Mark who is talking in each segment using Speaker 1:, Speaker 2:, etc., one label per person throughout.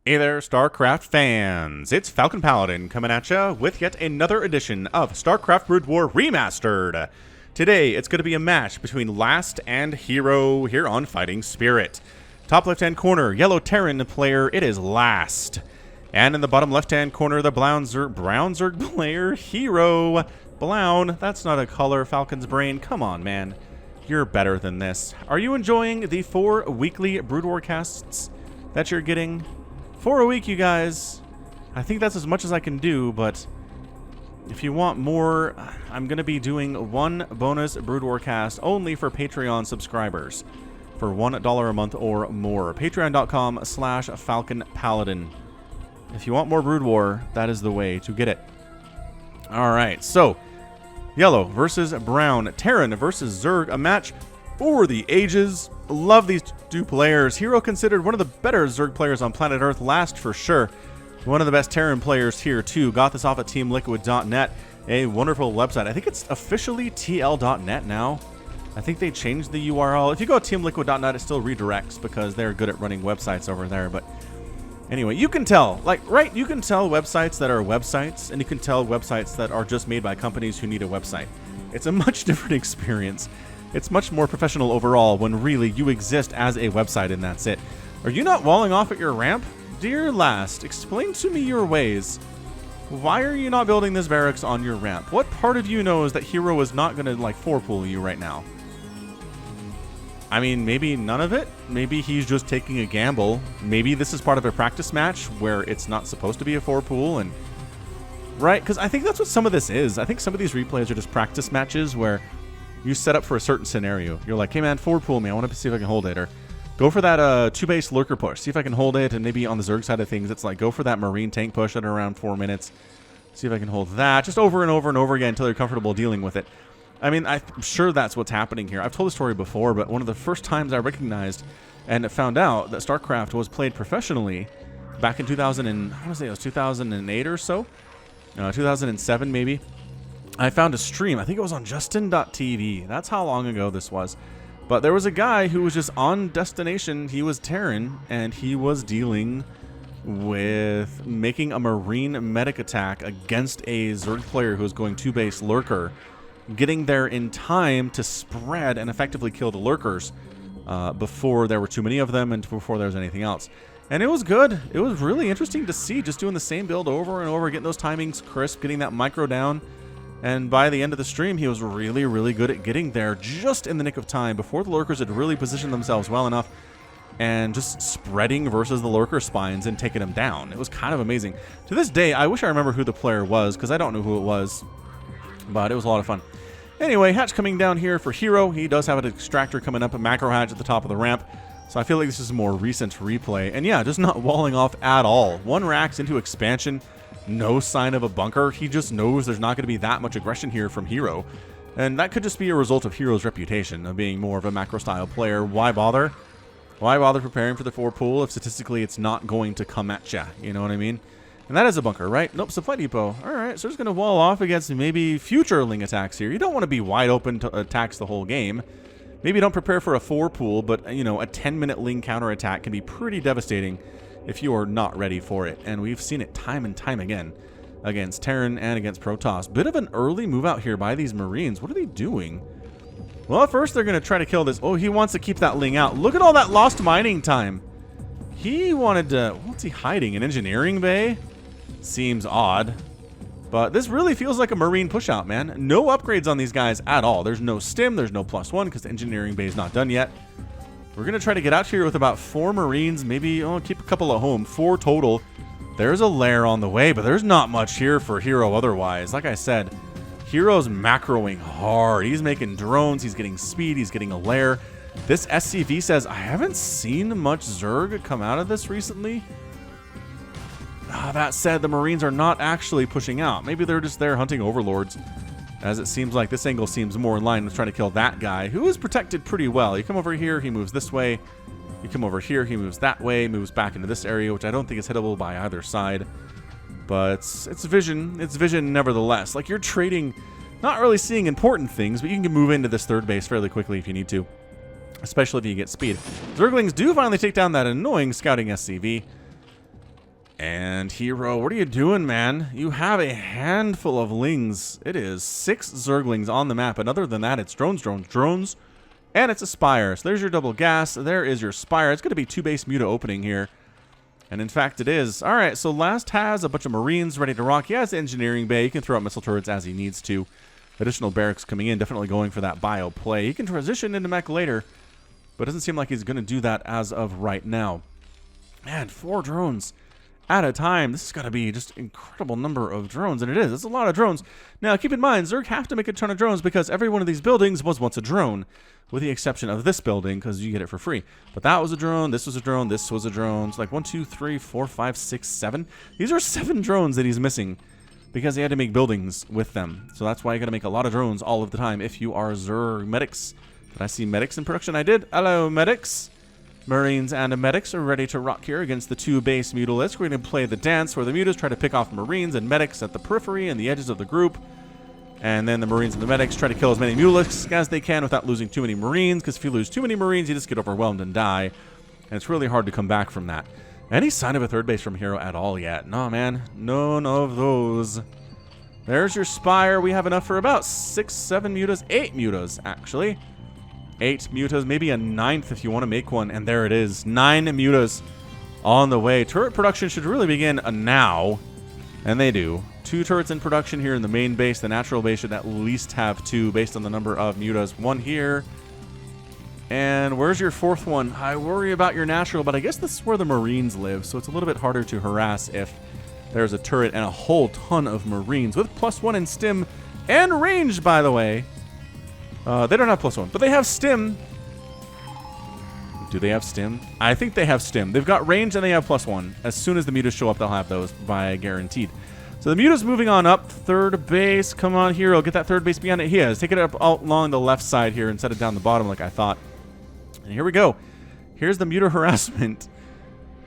Speaker 1: Hey there, StarCraft fans! It's Falcon Paladin coming at ya with yet another edition of StarCraft Brood War Remastered. Today, it's going to be a match between Last and Hero here on Fighting Spirit. Top left-hand corner, yellow Terran player, it is Last. And in the bottom left-hand corner, the brown Zerg player, Hero. Brown, that's not a color, Falcon's brain. Come on, man. You're better than this. Are you enjoying the 4 weekly Brood War casts that you're getting? 4 a week, you guys. I think that's as much as I can do, but if you want more, I'm going to be doing 1 bonus Brood War cast only for Patreon subscribers for $1 a month or more. Patreon.com/FalconPaladin. If you want more Brood War, that is the way to get it. All right, so yellow versus brown, Terran versus Zerg, a match for the ages. Love these two players. Hero considered one of the better Zerg players on planet Earth, Last for sure. One of the best Terran players here too. Got this off at teamliquid.net, a wonderful website. I think it's officially TL.net now. I think they changed the URL. If you go to teamliquid.net, it still redirects because they're good at running websites over there. But anyway, you can tell, right? You can tell websites that are websites, and you can tell websites that are just made by companies who need a website. It's a much different experience. It's much more professional overall when really you exist as a website and that's it. Are you not walling off at your ramp? Dear Last, explain to me your ways. Why are you not building this barracks on your ramp? What part of you knows that Hero is not going to like 4-pool you right now? I mean, maybe none of it. Maybe he's just taking a gamble. Maybe this is part of a practice match where it's not supposed to be a 4-pool and right? Because I think that's what some of this is. I think some of these replays are just practice matches where you set up for a certain scenario. You're like, hey man, 4-pool me. I want to see if I can hold it. Or go for that 2-base Lurker push. See if I can hold it. And maybe on the Zerg side of things, it's like, go for that Marine tank push at around 4 minutes. See if I can hold that. Just over and over and over again until you're comfortable dealing with it. I mean, I'm sure that's what's happening here. I've told the story before, but one of the first times I recognized and found out that StarCraft was played professionally back in 2000 and, I want to say it was 2008 or so. 2007 maybe. I found a stream. I think it was on Justin.tv. That's how long ago this was. But there was a guy who was just on destination. He was Terran, and he was dealing with making a Marine medic attack against a Zerg player who was going 2-base Lurker, getting there in time to spread and effectively kill the Lurkers before there were too many of them and before there was anything else. And it was good. It was really interesting to see, just doing the same build over and over, getting those timings crisp, getting that micro down. And by the end of the stream, he was really, really good at getting there just in the nick of time before the Lurkers had really positioned themselves well enough and just spreading versus the Lurker spines and taking them down. It was kind of amazing. To this day, I wish I remember who the player was because I don't know who it was, but it was a lot of fun. Anyway, hatch coming down here for Hero. He does have an extractor coming up, a macro hatch at the top of the ramp. So I feel like this is a more recent replay. And yeah, just not walling off at all. 1 racks into expansion. No sign of a bunker. He just knows there's not going to be that much aggression here from Hero. And that could just be a result of Hero's reputation of being more of a macro-style player. Why bother? Why bother preparing for the 4-pool if statistically it's not going to come at ya? You know what I mean? And that is a bunker, right? Nope, supply depot. All right, so it's going to wall off against maybe future Ling attacks here. You don't want to be wide open to attacks the whole game. Maybe don't prepare for a 4-pool, but, you know, a 10-minute Ling counterattack can be pretty devastating if you are not ready for it. And we've seen it time and time again against Terran and against Protoss. Bit of an early move out here by these Marines. What are they doing? Well, at first they're going to try to kill this. Oh, he wants to keep that Ling out. Look at all that lost mining time. He wanted to... What's he hiding? An engineering bay? Seems odd. But this really feels like a Marine pushout, man. No upgrades on these guys at all. There's no stim. There's no +1 because the engineering bay is not done yet. We're going to try to get out here with about 4 Marines. Maybe keep a couple at home. 4 total. There's a lair on the way, but there's not much here for Hero otherwise. Like I said, Hero's macroing hard. He's making drones. He's getting speed. He's getting a lair. This SCV says, I haven't seen much Zerg come out of this recently. That said, the Marines are not actually pushing out. Maybe they're just there hunting overlords, as it seems like this angle seems more in line with trying to kill that guy, who is protected pretty well. You come over here, he moves this way. You come over here, he moves that way, moves back into this area, which I don't think is hittable by either side. But it's vision. It's vision nevertheless. Like, you're trading, not really seeing important things, but you can move into this 3rd base fairly quickly if you need to, especially if you get speed. Zerglings do finally take down that annoying scouting SCV. And Hero, what are you doing, man? You have a handful of lings. It is 6 Zerglings on the map. And other than that, it's drones, drones, drones. And it's a Spire. So there's your double gas. There is your Spire. It's going to be 2 base Muta opening here. And in fact, it is. All right, so Last has a bunch of Marines ready to rock. He has Engineering Bay. He can throw out missile turrets as he needs to. Additional barracks coming in. Definitely going for that bio play. He can transition into mech later. But it doesn't seem like he's going to do that as of right now. Man, 4 drones at a time. This is going to be just an incredible number of drones, and it is. It's a lot of drones. Now, keep in mind, Zerg have to make a ton of drones because every one of these buildings was once a drone, with the exception of this building because you get it for free. But that was a drone, this was a drone, this was a drone. It's like 1, 2, 3, 4, 5, 6, 7. These are 7 drones that he's missing because he had to make buildings with them. So that's why you got to make a lot of drones all of the time if you are Zerg medics. Did I see medics in production? I did. Hello, medics. Marines and medics are ready to rock here against the 2 base mutalisks. We're going to play the dance where the mutas try to pick off Marines and medics at the periphery and the edges of the group. And then the Marines and the medics try to kill as many mutalisks as they can without losing too many Marines, because if you lose too many Marines, you just get overwhelmed and die. And it's really hard to come back from that. Any sign of a 3rd base from Hero at all yet? No, man. None of those. There's your Spire. We have enough for about 6, 7 mutas. 8 mutas, actually. 8 mutas, maybe a 9th if you want to make one. And there it is. 9 mutas on the way. Turret production should really begin now. And they do. 2 turrets in production here in the main base. The natural base should at least have 2 based on the number of mutas. 1 here. And where's your 4th one? I worry about your natural, but I guess this is where the Marines live. So it's a little bit harder to harass if there's a turret and a whole ton of Marines. With +1 in stim and range, by the way. They don't have +1, but they have stim. Do they have stim? I think they have stim. They've got range and they have +1. As soon as the mutas show up, they'll have those by guaranteed. So the muta's moving on up. 3rd base. Come on, Hero. Get that 3rd base behind it. He is. Take it up along the left side here and set it down the bottom like I thought. And here we go. Here's the muta harassment.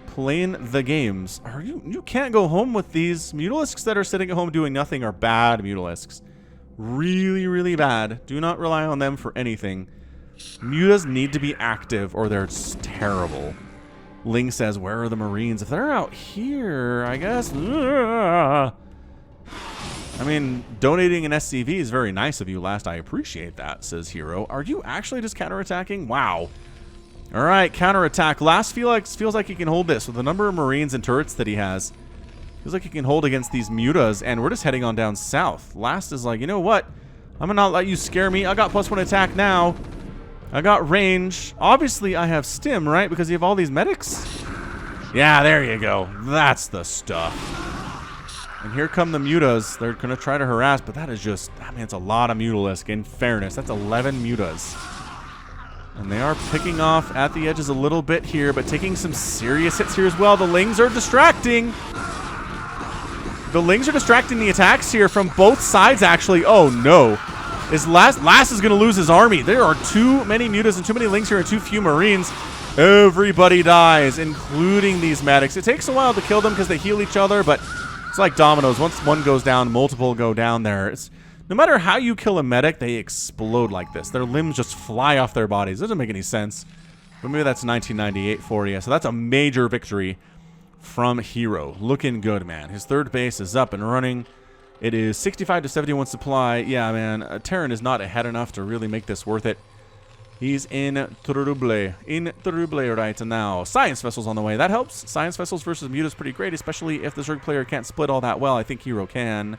Speaker 1: Playing the games. You can't go home with these. Mutalisks that are sitting at home doing nothing are bad mutalisks. Really, really bad. Do not rely on them for anything. Mutas need to be active or they're terrible. Ling says, where are the Marines? If they're out here, I guess. I mean, donating an SCV is very nice of you, Last. I appreciate that, says Hero. Are you actually just counterattacking? Wow. All right, counterattack. Last feels like he can hold this with the number of Marines and turrets that he has. Feels like he can hold against these mutas, and we're just heading on down south. Last is like, you know what? I'm gonna not let you scare me. I got +1 attack now. I got range. Obviously, I have stim, right? Because you have all these medics? Yeah, there you go. That's the stuff. And here come the mutas. They're gonna try to harass, but that is just, I mean, it's a lot of mutalisk. In fairness, that's 11 mutas. And they are picking off at the edges a little bit here, but taking some serious hits here as well. The Lings are distracting. The Lings are distracting the attacks here from both sides, actually. Oh, no. Last is going to lose his army. There are too many mutas and too many Lings here and too few Marines. Everybody dies, including these medics. It takes a while to kill them because they heal each other, but it's like dominoes. Once one goes down, multiple go down there. No matter how you kill a medic, they explode like this. Their limbs just fly off their bodies. It doesn't make any sense. But maybe that's 1998 for you. So that's a major victory from Hero. Looking good, man. His 3rd base is up and running. It is 65 to 71 supply. Yeah, man. Terran is not ahead enough to really make this worth it. He's in trouble right now. Science vessels on the way. That helps. Science vessels versus Muta is pretty great, especially if the Zerg player can't split all that well. I think Hero can.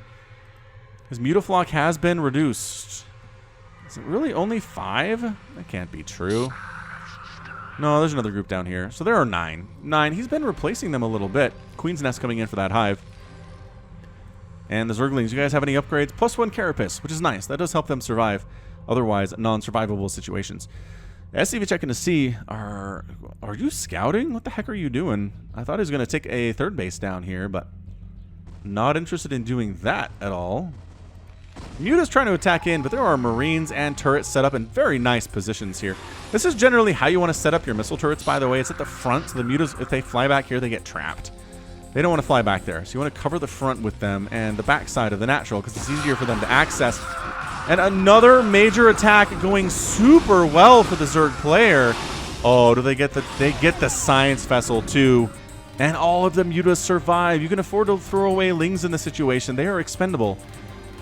Speaker 1: His Mutaflock has been reduced. Is it really only 5? That can't be true. No, there's another group down here. So there are 9. 9. He's been replacing them a little bit. Queen's Nest coming in for that hive. And the Zerglings, you guys have any upgrades? +1 Carapace, which is nice. That does help them survive otherwise non-survivable situations. SCV checking to see, are you scouting? What the heck are you doing? I thought he was going to take a 3rd base down here, but not interested in doing that at all. Muta's trying to attack in, but there are Marines and turrets set up in very nice positions here. This is generally how you want to set up your missile turrets, by the way. It's at the front, so the Mutas, if they fly back here, they get trapped. They don't want to fly back there, so you want to cover the front with them and the back side of the natural, because it's easier for them to access. And another major attack going super well for the Zerg player. Oh, do they get the science vessel too? And all of the mutas survive. You can afford to throw away Lings in this situation. They are expendable.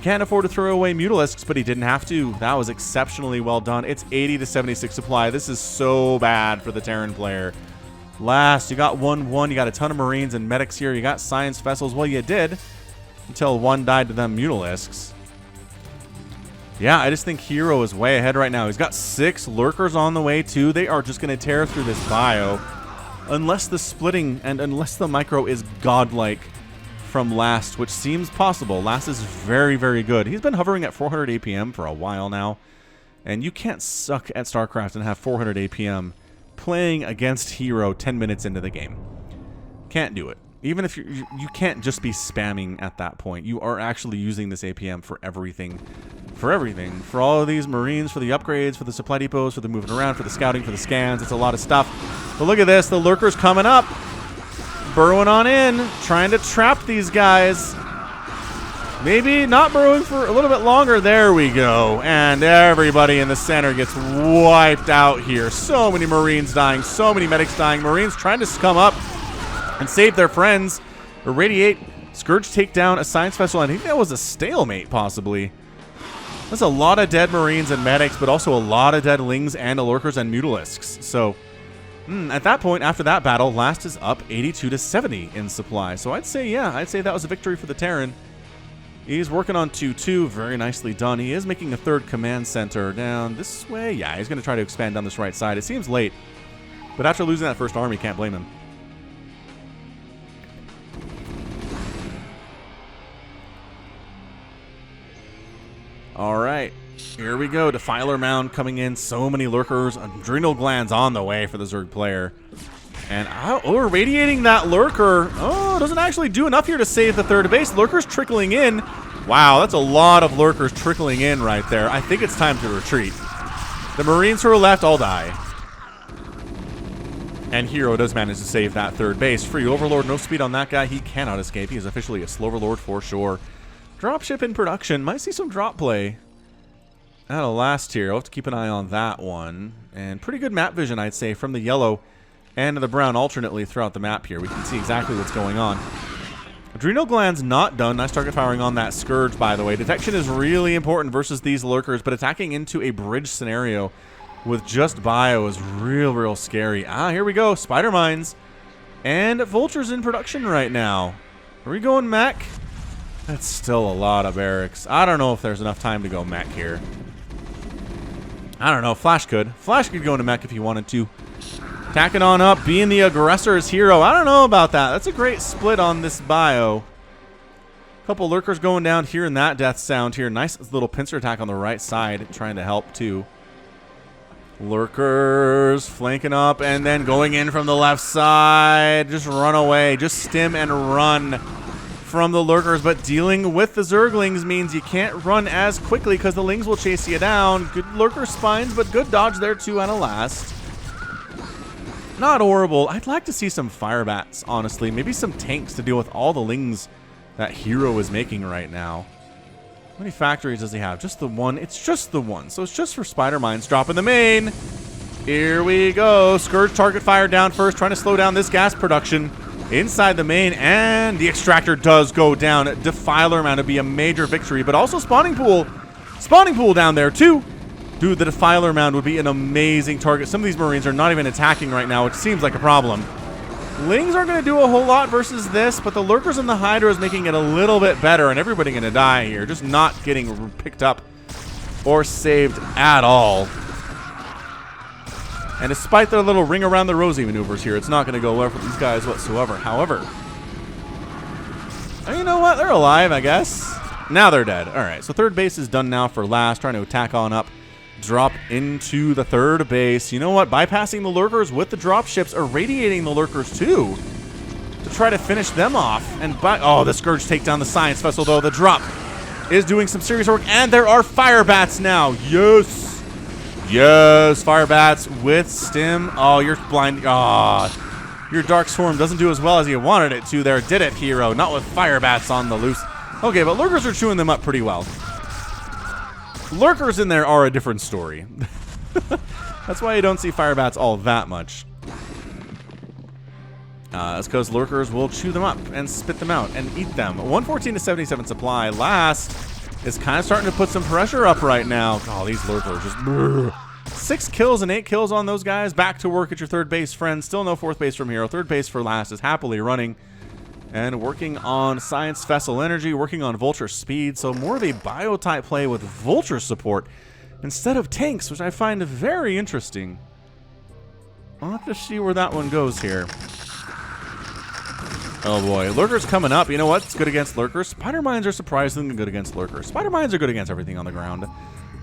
Speaker 1: Can't afford to throw away Mutalisks, but he didn't have to. That was exceptionally well done. It's 80 to 76 supply. This is so bad for the Terran player. Last, you got 1-1. You got a ton of Marines and medics here. You got science vessels. Well, you did. Until one died to them Mutalisks. Yeah, I just think Hero is way ahead right now. He's got 6 Lurkers on the way, too. They are just going to tear through this bio. Unless the splitting and unless the micro is godlike from Last, which seems possible. Last is very, very good. He's been hovering at 400 APM for a while now. And you can't suck at StarCraft and have 400 APM playing against Hero 10 minutes into the game. Can't do it. Even if you can't just be spamming at that point. You are actually using this APM for everything. For everything. For all of these Marines, for the upgrades, for the supply depots, for the moving around, for the scouting, for the scans. It's a lot of stuff. But look at this. The Lurker's coming up. Burrowing on in. Trying to trap these guys. Maybe not burrowing for a little bit longer. There we go. And everybody in the center gets wiped out here. So many Marines dying. So many medics dying. Marines trying to come up and save their friends. Irradiate. Scourge take down a science vessel. I think that was a stalemate, possibly. That's a lot of dead Marines and medics, but also a lot of dead Lings and Lurkers and Mutalisks. So, at that point, after that battle, Last is up 82 to 70 in supply. So I'd say, yeah, I'd say that was a victory for the Terran. He's working on 2-2. Very nicely done. He is making a 3rd command center down this way. Yeah, he's going to try to expand down this right side. It seems late, but after losing that first army, can't blame him. All right, here we go. Defiler Mound coming in. So many Lurkers. Adrenal Glands on the way for the Zerg player. And irradiating that Lurker. Oh, doesn't actually do enough here to save the 3rd base. Lurker's trickling in. Wow, that's a lot of Lurkers trickling in right there. I think it's time to retreat. The Marines who are left all die. And Hero does manage to save that 3rd base. Free Overlord, no speed on that guy. He cannot escape. He is officially a Sloverlord for sure. Dropship in production. Might see some drop play at a Last tier. I'll have to keep an eye on that one. And pretty good map vision, I'd say, from the yellow and the brown alternately throughout the map here. We can see exactly what's going on. Adrenal Glands not done. Nice target firing on that Scourge, by the way. Detection is really important versus these Lurkers, but attacking into a bridge scenario with just bio is real scary. Here we go. Spider Mines. And Vultures in production right now. Are we going mech? That's still a lot of barracks. I don't know if there's enough time to go mech here. I don't know. Flash could. Flash could go into mech if he wanted to. Tacking on up, being the aggressor's hero. I don't know about that. That's a great split on this bio. Couple Lurkers going down here in that death sound here. Nice little pincer attack on the right side, trying to help too. Lurkers flanking up and then going in from the left side. Just run away. Just stim and run from the Lurkers, but dealing with the Zerglings means you can't run as quickly because the Lings will chase you down. Good Lurker spines, but good dodge there too at a Last. Not horrible. I'd like to see some Firebats, honestly. Maybe some tanks to deal with all the Lings that Hero is making right now. How many factories does he have? Just the one? It's just the one. So it's just for Spider Mines. Dropping the main. Here we go. Scourge target fire down first, trying to slow down this gas production inside the main, and the extractor does go down. Defiler Mound to be a major victory, but also spawning pool. Spawning pool down there too. Dude, the Defiler Mound would be an amazing target. Some of these Marines are not even attacking right now, which seems like a problem. Lings aren't going to do a whole lot versus this, but the Lurkers and the Hydra is making it a little bit better, and everybody going to die here. Just not getting picked up or saved at all. And despite their little ring around the rosy maneuvers here, it's not going to go well for these guys whatsoever. However, you know what? They're alive, I guess. Now they're dead. All right, so 3rd base is done now for Last, trying to attack on up. Drop into the 3rd base. You know what? Bypassing the Lurkers with the drop ships, irradiating the Lurkers too to try to finish them off. And oh, the Scourge take down the Science Vessel, though. The drop is doing some serious work, and there are Firebats now. Yes. Yes, Firebats with Stim. Oh, you're blind. Oh, your Dark Swarm doesn't do as well as you wanted it to there. Did it, Hero? Not with Firebats on the loose. Okay, but Lurkers are chewing them up pretty well. Lurkers in there are a different story. That's why you don't see Firebats all that much. That's because Lurkers will chew them up and spit them out and eat them. 114 to 77 supply. Last is kind of starting to put some pressure up right now. Oh, these Lurkers just... Brr. 6 kills and 8 kills on those guys. Back to work at your third base, friends. Still no fourth base from Hero. Third base for Last is happily running and working on Science Vessel Energy, working on Vulture Speed. So more of a bio-type play with Vulture support instead of tanks, which I find very interesting. I'll have to see where that one goes here. Oh boy, Lurker's coming up. You know what's good against Lurkers? Spider Mines are surprisingly good against Lurkers. Spider Mines are good against everything on the ground.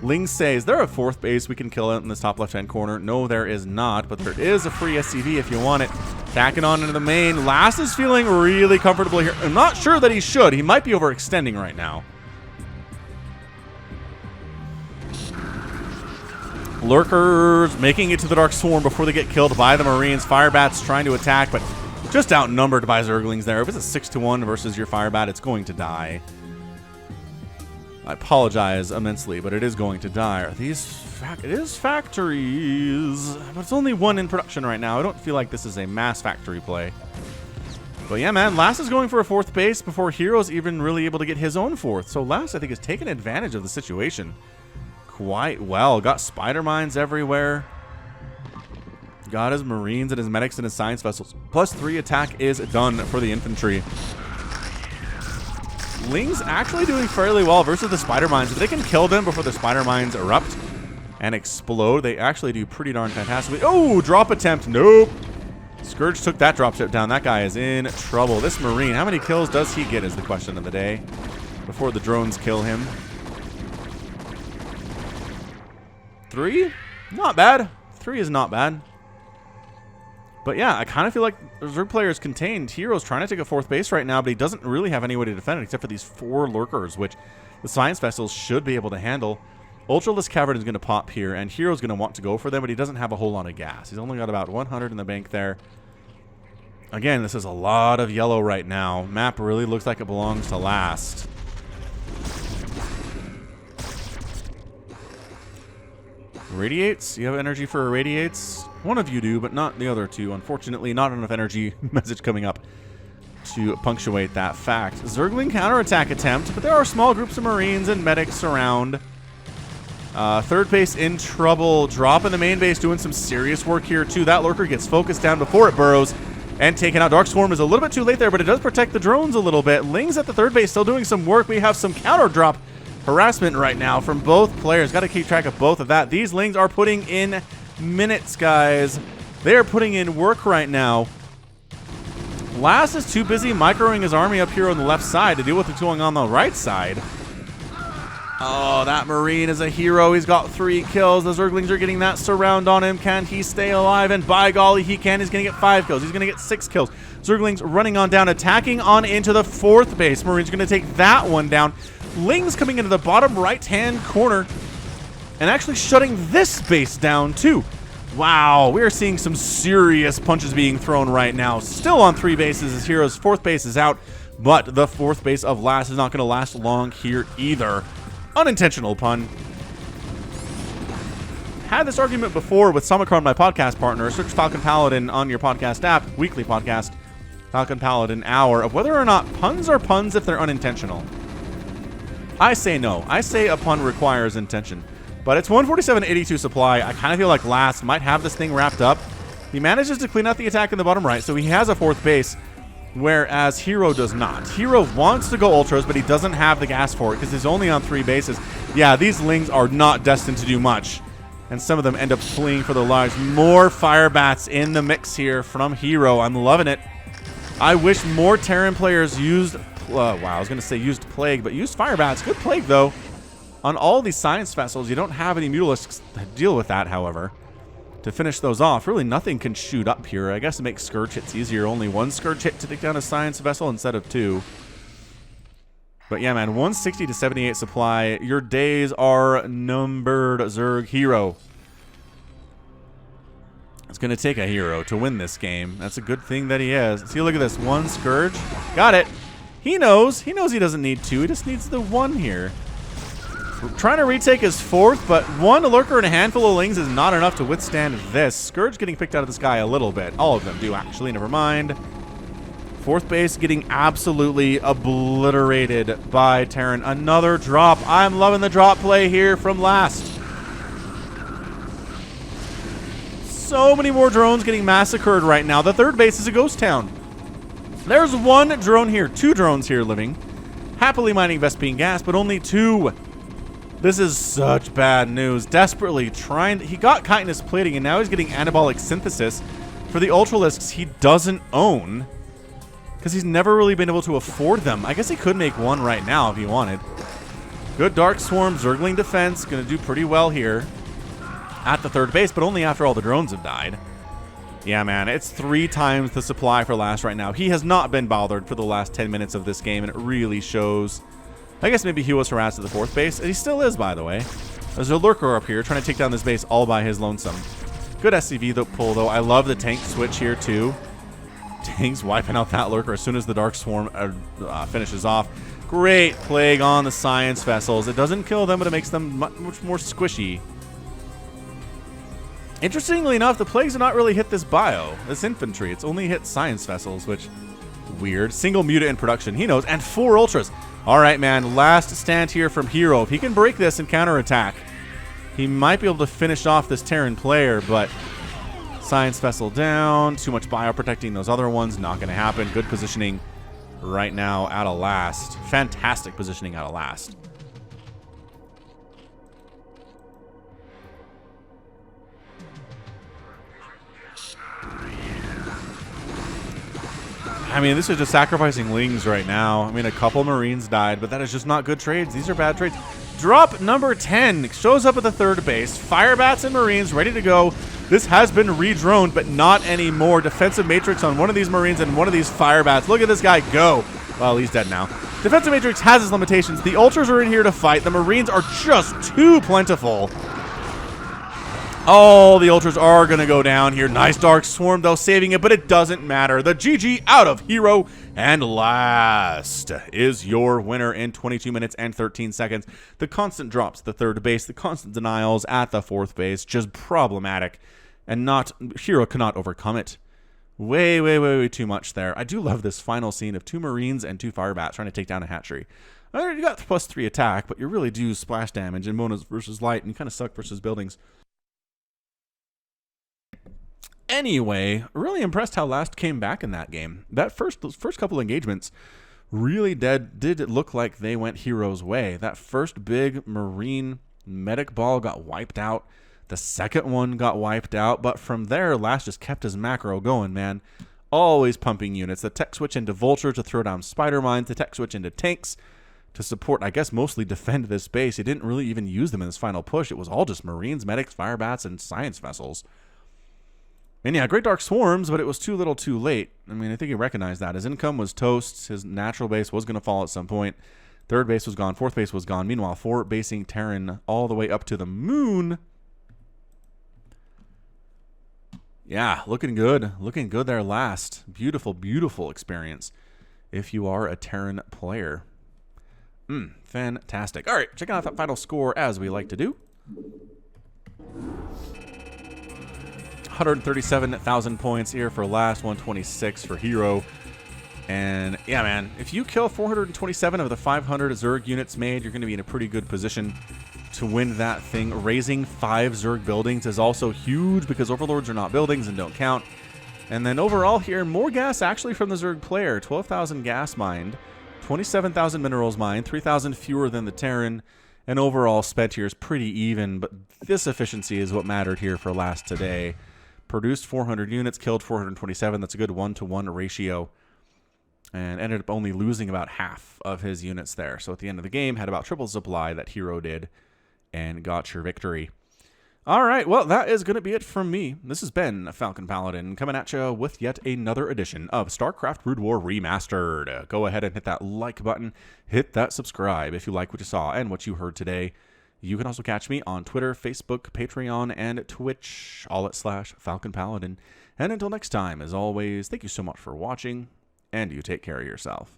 Speaker 1: Ling says, there a fourth base we can kill it in this top left-hand corner. No, there is not, but there is a free SCV if you want it. Tacking on into the main. Last is feeling really comfortable here. I'm not sure that he should. He might be overextending right now. Lurkers making it to the Dark Swarm before they get killed by the Marines. Firebats trying to attack, but just outnumbered by Zerglings there. If it's a 6-1 versus your Firebat, it's going to die. I apologize immensely, but it is going to die. Are these it is factories, but it's only one in production right now. I don't feel like this is a mass factory play. But yeah, man, Last is going for a fourth base before Hero's even really able to get his own fourth. So Last, I think, has taken advantage of the situation quite well. Got spider mines everywhere. Got his Marines and his medics and his science vessels. +3 attack is done for the infantry. Ling's actually doing fairly well versus the spider mines. If they can kill them before the spider mines erupt and explode, they actually do pretty darn fantastically. Oh, drop attempt. Nope. Scourge took that drop ship down. That guy is in trouble. This Marine, how many kills does he get is the question of the day before the drones kill him. 3? Not bad. 3 is not bad. But yeah, I kind of feel like the Zerg player is contained. Hero's trying to take a fourth base right now, but he doesn't really have any way to defend it except for these 4 Lurkers, which the Science Vessels should be able to handle. Ultralisk Cavern is going to pop here, and Hero's going to want to go for them, but he doesn't have a whole lot of gas. He's only got about 100 in the bank there. Again, this is a lot of yellow right now. Map really looks like it belongs to Last. Radiates? You have energy for irradiates? One of you do, but not the other two. Unfortunately, not enough energy message coming up to punctuate that fact. Zergling counterattack attempt, but there are small groups of Marines and medics around. Third base in trouble. Drop in the main base doing some serious work here, too. That Lurker gets focused down before it burrows and taken out. Dark Swarm is a little bit too late there, but it does protect the drones a little bit. Ling's at the third base still doing some work. We have some counter drop harassment right now from both players. Got to keep track of both of that. These Lings are putting in minutes, guys. They are putting in work right now. Last is too busy microing his army up here on the left side to deal with what's going on the right side. Oh, that Marine is a hero. He's got 3 kills. The Zerglings are getting that surround on him. Can he stay alive? And by golly, he can. He's going to get 5 kills. He's going to get 6 kills. Zerglings running on down, attacking on into the 4th base. Marine's going to take that one down. Ling's coming into the bottom right-hand corner and actually shutting this base down, too. Wow, we are seeing some serious punches being thrown right now. Still on 3 bases as Hero's 4th base is out, but the 4th base of Last is not going to last long here either. Unintentional pun. Had this argument before with Samacron, my podcast partner. Search Falcon Paladin on your podcast app, weekly podcast, Falcon Paladin Hour, of whether or not puns are puns if they're unintentional. I say no. I say a pun requires intention. But it's 147.82 supply. I kind of feel like Last might have this thing wrapped up. He manages to clean out the attack in the bottom right, so he has a 4th base, whereas Hero does not. Hero wants to go Ultras, but he doesn't have the gas for it because he's only on 3 bases. Yeah, these Lings are not destined to do much, and some of them end up fleeing for their lives. More Firebats in the mix here from Hero. I'm loving it. I wish more Terran players used... wow, I was going to say used Plague, but used Firebats. Good Plague, though. On all these Science Vessels, you don't have any Mutalisks that deal with that, however. To finish those off, really nothing can shoot up here. I guess it makes Scourge hits easier. Only 1 Scourge hit to take down a Science Vessel instead of 2. But yeah, man, 160 to 78 supply. Your days are numbered, Zerg. Hero. It's going to take a hero to win this game. That's a good thing that he is. See, look at this. 1 Scourge. Got it. He knows. He knows he doesn't need 2. He just needs the 1 here. Trying to retake his 4th, but one Lurker and a handful of Lings is not enough to withstand this. Scourge getting picked out of the sky a little bit. All of them do, actually. Never mind. 4th base getting absolutely obliterated by Terran. Another drop. I'm loving the drop play here from last. So many more drones getting massacred right now. The 3rd base is a ghost town. There's 1 drone here. 2 drones here living. Happily mining Vespine gas, but only 2. This is such bad news. Desperately trying... He got chitinous plating, and now he's getting anabolic synthesis for the ultralisks he doesn't own, because he's never really been able to afford them. I guess he could make 1 right now if he wanted. Good Dark Swarm, Zergling defense. Going to do pretty well here at the 3rd base, but only after all the drones have died. Yeah, man, it's 3 times the supply for last right now. He has not been bothered for the last 10 minutes of this game, and it really shows. I guess maybe he was harassed at the 4th base. And he still is, by the way. There's a Lurker up here trying to take down this base all by his lonesome. Good SCV pull, though. I love the tank switch here, too. Tank's wiping out that Lurker as soon as the Dark Swarm finishes off. Great Plague on the Science Vessels. It doesn't kill them, but it makes them much more squishy. Interestingly enough, the Plagues do not really hit this bio, this infantry. It's only hit Science Vessels, which... Weird. Single Muta in production. He knows. And 4 Ultras. All right, man. Last stand here from Hero. If he can break this and counterattack, he might be able to finish off this Terran player, but Science Vessel down. Too much bio protecting those other ones. Not going to happen. Good positioning right now out of last. Fantastic positioning out of last. I mean, this is just sacrificing Lings right now. I mean, a couple Marines died, but that is just not good trades. These are bad trades. Drop number 10 shows up at the 3rd base. Firebats and Marines ready to go. This has been redroned, but not anymore. Defensive Matrix on one of these Marines and one of these Firebats. Look at this guy go. Well, he's dead now. Defensive Matrix has its limitations. The Ultras are in here to fight. The Marines are just too plentiful. Oh, the Ultras are going to go down here. Nice Dark Swarm, though, saving it, but it doesn't matter. The GG out of Hero, and last is your winner in 22 minutes and 13 seconds. The constant drops at the 3rd base, the constant denials at the 4th base, just problematic, and Hero cannot overcome it. Way too much there. I do love this final scene of 2 Marines and 2 Firebats trying to take down a hatchery. You got +3 attack, but you really do splash damage in Monas versus Light, and you kind of suck versus buildings. Anyway, really impressed how last came back in that game. Those first couple engagements really did look like they went Hero's way. That first big Marine medic ball got wiped out. The second one got wiped out. But from there, last just kept his macro going, man. Always pumping units. The tech switch into Vulture to throw down Spider Mines. The tech switch into tanks to support, I guess, mostly defend this base. He didn't really even use them in his final push. It was all just Marines, medics, Firebats, and Science Vessels. And yeah, great Dark Swarms, but it was too little too late. I mean, I think he recognized that. His income was toast. His natural base was going to fall at some point. 3rd base was gone. 4th base was gone. Meanwhile, 4 basing Terran all the way up to the moon. Yeah, looking good. Looking good there last. Beautiful, beautiful experience if you are a Terran player. Fantastic. All right, check out that final score as we like to do. 137,000 points here for last, 126 for Hero. And yeah, man, if you kill 427 of the 500 Zerg units made, you're going to be in a pretty good position to win that thing. Raising 5 Zerg buildings is also huge because Overlords are not buildings and don't count. And then overall here, more gas actually from the Zerg player. 12,000 gas mined, 27,000 minerals mined, 3,000 fewer than the Terran. And overall spent here is pretty even, but this efficiency is what mattered here for last today. Produced 400 units, killed 427. That's a good 1-to-1 ratio. And ended up only losing about half of his units there. So at the end of the game, had about triple supply that Hero did and got your victory. All right, well, that is going to be it from me. This has been Falcon Paladin coming at you with yet another edition of StarCraft Brood War Remastered. Go ahead and hit that like button. Hit that subscribe if you like what you saw and what you heard today. You can also catch me on Twitter, Facebook, Patreon, and Twitch, all at /Falcon Paladin. And until next time, as always, thank you so much for watching, and you take care of yourself.